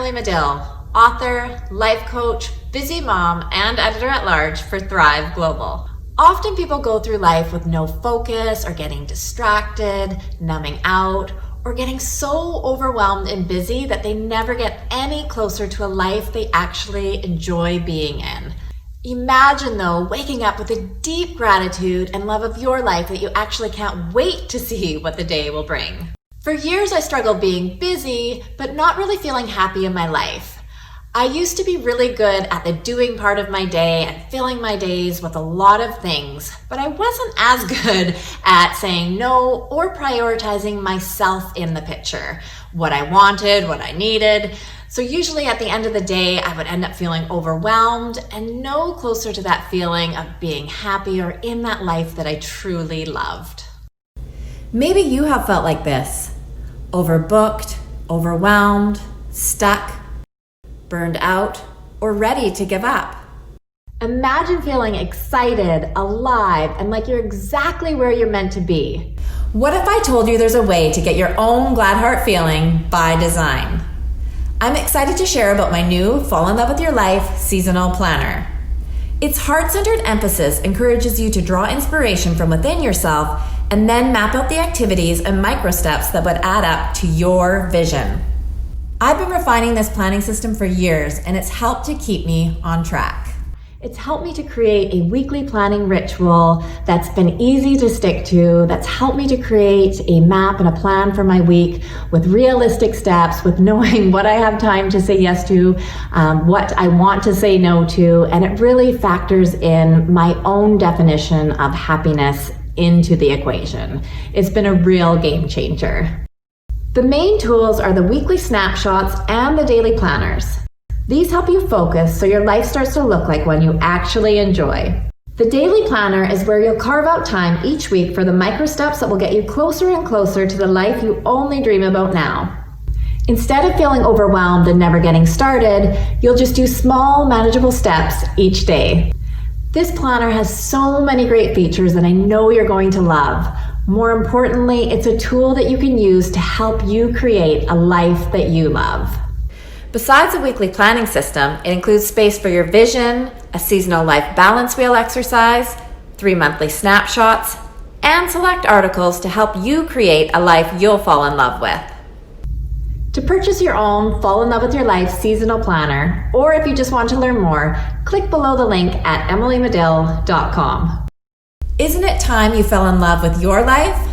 Emily Madill, author, life coach, busy mom, and editor-at-large for Thrive Global. Often people go through life with no focus or getting distracted, numbing out, or getting so overwhelmed and busy that they never get any closer to a life they actually enjoy being in. Imagine though, waking up with a deep gratitude and love of your life that you actually can't wait to see what the day will bring. For years I struggled being busy, but not really feeling happy in my life. I used to be really good at the doing part of my day and filling my days with a lot of things, but I wasn't as good at saying no or prioritizing myself in the picture, what I wanted, what I needed. So usually at the end of the day, I would end up feeling overwhelmed and no closer to that feeling of being happy or in that life that I truly loved. Maybe you have felt like this: overbooked, overwhelmed, stuck, burned out, or ready to give up. Imagine feeling excited, alive, and like you're exactly where you're meant to be. What if I told you there's a way to get your own glad heart feeling by design? I'm excited to share about my new Fall in Love with Your Life seasonal planner. Its heart-centered emphasis encourages you to draw inspiration from within yourself and then map out the activities and micro steps that would add up to your vision. I've been refining this planning system for years, and it's helped to keep me on track. It's helped me to create a weekly planning ritual that's been easy to stick to, that's helped me to create a map and a plan for my week with realistic steps, with knowing what I have time to say yes to, what I want to say no to, and it really factors in my own definition of happiness into the equation. It's been a real game changer. The main tools are the weekly snapshots and the daily planners. These help you focus so your life starts to look like one you actually enjoy. The daily planner is where you'll carve out time each week for the micro steps that will get you closer and closer to the life you only dream about now. Instead of feeling overwhelmed and never getting started, you'll just do small, manageable steps each day. This planner has so many great features that I know you're going to love. More importantly, it's a tool that you can use to help you create a life that you love. Besides a weekly planning system, it includes space for your vision, a seasonal life balance wheel exercise, 3 monthly snapshots, and select articles to help you create a life you'll fall in love with. To purchase your own Fall in Love with Your Life seasonal planner, or if you just want to learn more, click below the link at emilymadill.com. Isn't it time you fell in love with your life?